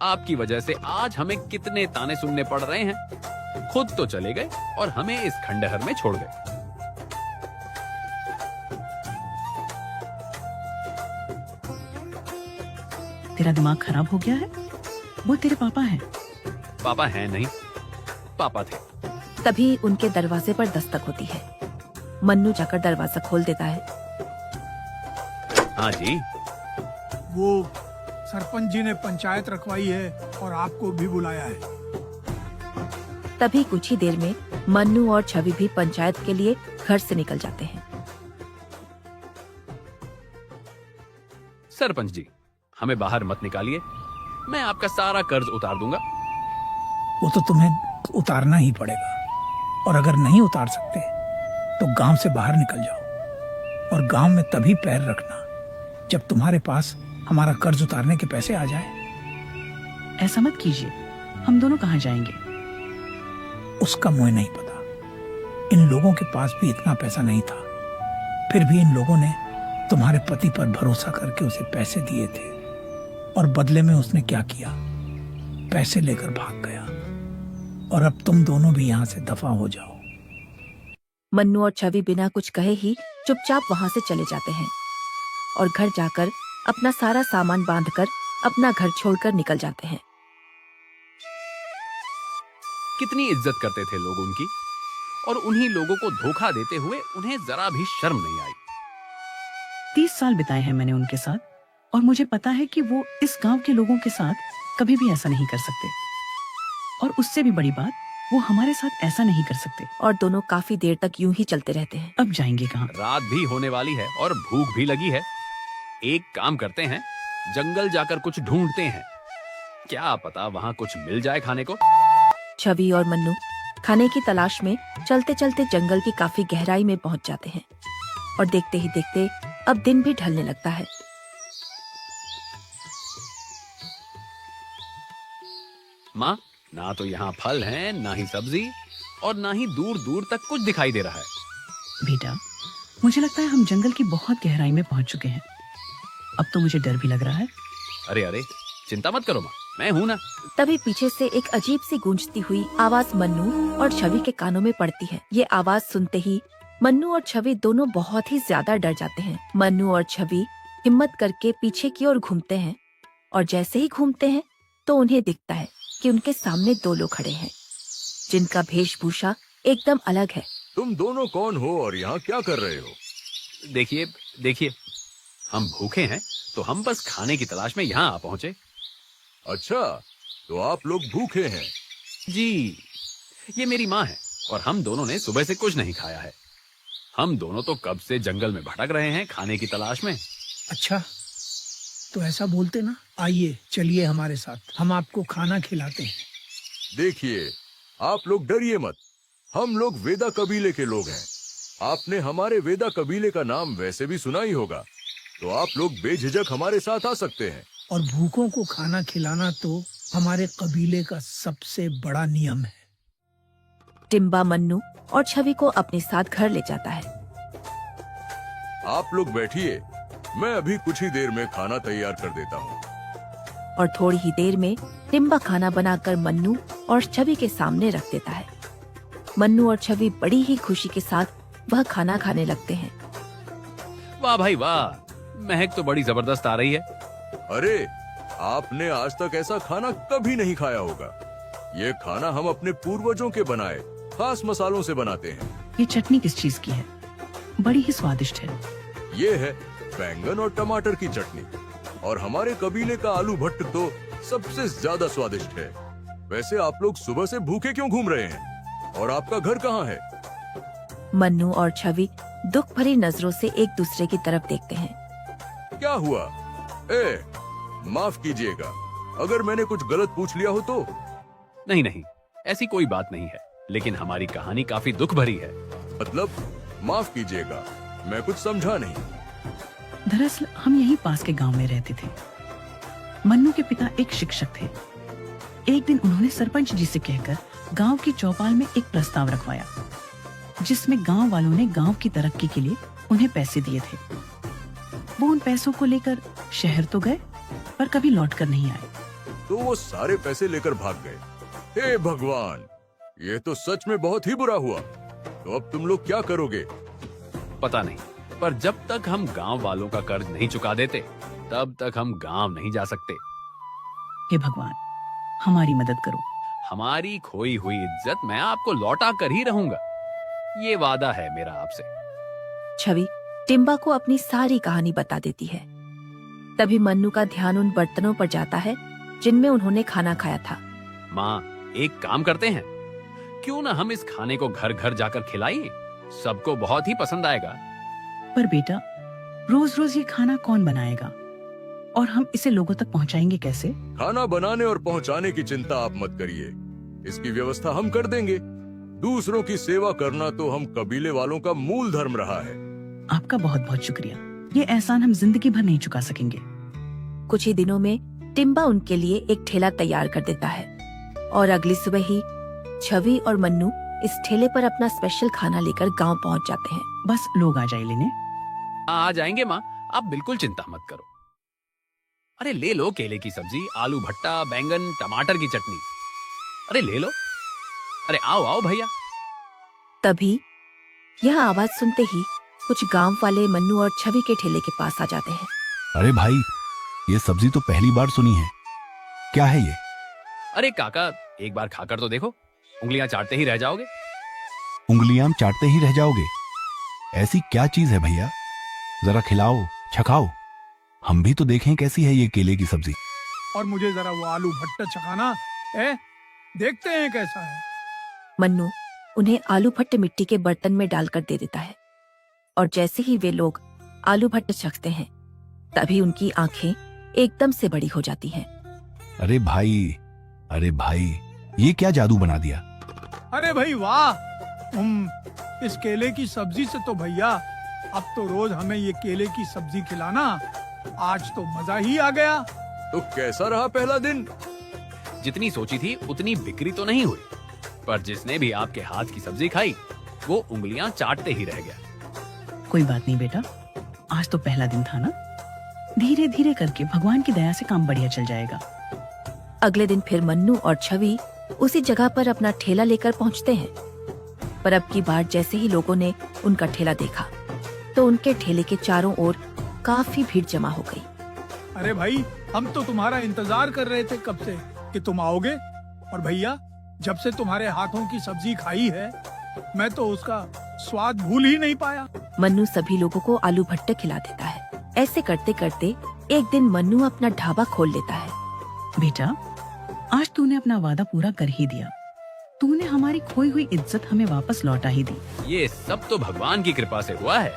आपकी वजह से आज हमें कितने ताने सुनने पड़ रहे हैं। खुद तो चले गए और हमें इस खंडहर में छोड़ गए। तेरा दिमाग खराब हो गया है? वो तेरे पापा हैं। पापा हैं नहीं, पापा थे। तभी उनके दरवाजे पर दस्तक होती है। मन्नू जाकर दरवाजा खोल देता है। हाँ जी। वो सरपंच जी ने पंचायत रखवाई है और आपको भी बुलाया है। तभी कुछ ही देर में मन्नू और छवि भी पंचायत के लिए घर से निकल जाते हैं। सरपंच जी, हमें बाहर मत निकालिए, मैं आपका सारा कर्ज उतार दूंगा। वो तो तुम्हें उतारना ही पड़ेगा, और अगर नहीं उतार सकते तो गांव से बाहर निकल जाओ। और गांव में तभी पैर रखना जब तुम्हारे पास हमारा कर्ज उतारने के पैसे आ जाए। ऐसा मत कीजिए, हम दोनों कहाँ जाएंगे? उसका मुझे नहीं पता। इन लोगों के पास भी इतना पैसा नहीं था, फिर भी इन लोगों ने तुम्हारे पति पर भरोसा करके उसे पैसे दिए थे, और बदले में उसने क्या किया, पैसे लेकर भाग गया। और अब तुम दोनों भी यहाँ से दफा हो जाओ। मन्नू और छवि बिना कुछ कहे ही चुपचाप वहाँ से चले जाते हैं और घर जाकर अपना सारा सामान बांधकर अपना घर छोड़कर निकल जाते हैं। कितनी इज्जत करते थे लोग उनकी, और उन्हीं लोगों को धोखा देते हुए उन्हें जरा भी शर्म नहीं आई। 30 साल बिताए हैं मैंने उनके साथ, और मुझे पता है कि वो इस गांव के लोगों के साथ कभी भी ऐसा नहीं कर सकते। और उससे भी बड़ी बात, वो हमारे साथ ऐसा नहीं कर सकते। और दोनों काफी देर तक यूं ही चलते रहते हैं। अब जाएंगे कहाँ? रात भी होने वाली है और भूख भी लगी है। एक काम करते हैं, जंगल जाकर कुछ ढूंढते हैं, क्या पता वहाँ कुछ मिल जाए खाने को। छवि और मन्नू खाने की तलाश में चलते चलते जंगल की काफी गहराई में पहुंच जाते हैं, और देखते ही देखते अब दिन भी ढलने लगता है। माँ, ना तो यहाँ फल हैं, ना ही सब्जी, और ना ही दूर दूर तक कुछ दिखाई दे रहा है। बेटा, मुझे लगता है हम जंगल की बहुत गहराई में पहुंच चुके हैं। अब तो मुझे डर भी लग रहा है। अरे अरे, चिंता मत करो माँ, मैं हूँ ना। तभी पीछे से एक अजीब सी गूंजती हुई आवाज मन्नू और छवि के कानों में पड़ती है। ये आवाज सुनते ही मन्नू और छवि दोनों बहुत ही ज्यादा डर जाते हैं। मन्नू और छवि हिम्मत करके पीछे की ओर घूमते हैं, और जैसे ही घूमते हैं तो उन्हें दिखता है कि उनके सामने 2 लोग खड़े हैं, जिनका वेशभूषा एकदम अलग है। तुम दोनों कौन हो और यहाँ क्या कर रहे हो? देखिए देखिए, हम भूखे हैं तो हम बस खाने की तलाश में यहाँ आ पहुँचे। अच्छा, तो आप लोग भूखे हैं? जी, ये मेरी माँ है, और हम दोनों ने सुबह से कुछ नहीं खाया है। हम दोनों तो कब से जंगल में भटक रहे हैं खाने की तलाश में। अच्छा, तो ऐसा बोलते ना। आइए, चलिए हमारे साथ, हम आपको खाना खिलाते हैं। देखिए, आप लोग डरिए मत, हम लोग वेदा कबीले के लोग हैं। आपने हमारे वेदा कबीले का नाम वैसे भी सुना ही होगा, तो आप लोग बेझिझक हमारे साथ आ सकते हैं। और भूखों को खाना खिलाना तो हमारे कबीले का सबसे बड़ा नियम है। टिम्बा मन्नू और छवि को अपने साथ घर ले जाता है। आप लोग बैठिए, मैं अभी कुछ ही देर में खाना तैयार कर देता हूँ। और थोड़ी ही देर में टिम्बा खाना बनाकर मन्नू और छवि के सामने रख देता है। मन्नू और छवि बड़ी ही खुशी के साथ वह खाना खाने लगते हैं। वाह भाई वाह, महक तो बड़ी जबरदस्त आ रही है। अरे, आपने आज तक ऐसा खाना कभी नहीं खाया होगा। ये खाना हम अपने पूर्वजों के बनाए खास मसालों से बनाते हैं। ये चटनी किस चीज की है? बड़ी ही स्वादिष्ट है। ये है बैंगन और टमाटर की चटनी, और हमारे कबीले का आलू भट्ट तो सबसे ज्यादा स्वादिष्ट है। वैसे आप लोग सुबह से भूखे क्यों घूम रहे हैं? और आपका घर कहाँ है? मन्नू और छवि दुख भरी नजरों से एक दूसरे की तरफ देखते हैं। क्या हुआ? माफ कीजिएगा, अगर मैंने कुछ गलत पूछ लिया हो तो। नहीं नहीं, ऐसी कोई बात नहीं है, लेकिन हमारी कहानी काफी दुख भरी है। मतलब, माफ कीजिएगा, मैं कुछ समझा नहीं। दरअसल हम यहीं पास के गांव में रहते थे। मन्नू के पिता एक शिक्षक थे। एक दिन उन्होंने सरपंच जी से कहकर गांव की चौपाल में एक प्रस्ताव रखवाया, जिसमें गांव वालों ने गांव की तरक्की के लिए उन्हें पैसे दिए थे। वो उन पैसों को लेकर शहर तो गए, पर कभी लौट कर नहीं आए। तो वो सारे पैसे लेकर भाग गए। हे भगवान, ये तो सच में बहुत ही बुरा हुआ। तो अब तुम लोग क्या करोगे? पता नहीं, पर जब तक हम गांव वालों का कर्ज नहीं चुका देते तब तक हम गांव नहीं जा सकते। हे भगवान, हमारी मदद करो। हमारी खोई हुई इज्जत मैं आपको लौटा कर ही रहूंगा, ये वादा है मेरा आपसे। छवि टिम्बा को अपनी सारी कहानी बता देती है। तभी मन्नू का ध्यान उन बर्तनों पर जाता है जिनमें उन्होंने खाना खाया था। माँ, एक काम करते हैं, क्यों ना हम इस खाने को घर घर जाकर खिलाएं? सबको बहुत ही पसंद आएगा। पर बेटा, रोज रोज ये खाना कौन बनाएगा और हम इसे लोगों तक पहुंचाएंगे कैसे? खाना बनाने और पहुंचाने की चिंता आप मत करिए, इसकी व्यवस्था हम कर देंगे। दूसरों की सेवा करना तो हम कबीले वालों का मूल धर्म रहा है। आपका बहुत बहुत शुक्रिया। ये एहसान हम जिंदगी भर नहीं चुका सकेंगे। कुछ ही दिनों में टिम्बा उनके लिए एक ठेला तैयार कर देता है और अगली सुबह ही छवि और मन्नू इस ठेले पर अपना स्पेशल खाना लेकर गांव पहुंच जाते हैं। बस लोग आ जाए लेने। आ जाएंगे माँ, आप बिल्कुल चिंता मत करो। अरे ले लो केले की सब्जी, आलू भट्टा, बैंगन, टमाटर की चटनी। अरे ले लो। अरे आओ आओ भैया। तभी यह आवाज सुनते ही कुछ गांव वाले मन्नू और छवि के ठेले के पास आ जाते हैं। अरे भाई, ये सब्जी तो पहली बार सुनी है, क्या है ये? अरे काका, एक बार खाकर तो देखो, उंगलियां चाटते ही रह जाओगे। उंगलियां चाटते ही रह जाओगे? ऐसी क्या चीज है भैया, जरा खिलाओ, चखाओ, हम भी तो देखें कैसी है ये केले की सब्जी। और मुझे जरा वो आलू भट्टा चखाना है, देखते हैं कैसा है। मन्नू उन्हें आलू भट्ट मिट्टी के बर्तन में डालकर दे देता है और जैसे ही वे लोग आलू भट्ट चखते हैं तभी उनकी आंखें एकदम से बड़ी हो जाती हैं। अरे भाई, ये क्या जादू बना दिया? अरे भाई वाह, इस केले की सब्जी से तो भैया अब तो रोज हमें ये केले की सब्जी खिलाना, आज तो मजा ही आ गया। तो कैसा रहा पहला दिन? जितनी सोची थी उतनी बिक्री तो नहीं हुई, पर जिसने भी आपके हाथ की सब्जी खाई वो उंगलियां चाटते ही रह गया। कोई बात नहीं बेटा, आज तो पहला दिन था ना, धीरे धीरे करके भगवान की दया से काम बढ़िया चल जाएगा। अगले दिन फिर मन्नू और छवि उसी जगह पर अपना ठेला लेकर पहुंचते हैं, पर अब की बार जैसे ही लोगों ने उनका ठेला देखा तो उनके ठेले के चारों ओर काफी भीड़ जमा हो गई। अरे भाई, हम तो तुम्हारा इंतजार कर रहे थे कब से कि तुम आओगे, और भैया जब से तुम्हारे हाथों की सब्जी खाई है मैं तो उसका स्वाद भूल ही नहीं पाया। मन्नू सभी लोगों को आलू भट्टे खिला देता है। ऐसे करते करते एक दिन मन्नू अपना ढाबा खोल लेता है। बेटा, आज तूने अपना वादा पूरा कर ही दिया। तूने हमारी खोई हुई इज्जत हमें वापस लौटा ही दी। ये सब तो भगवान की कृपा से हुआ है।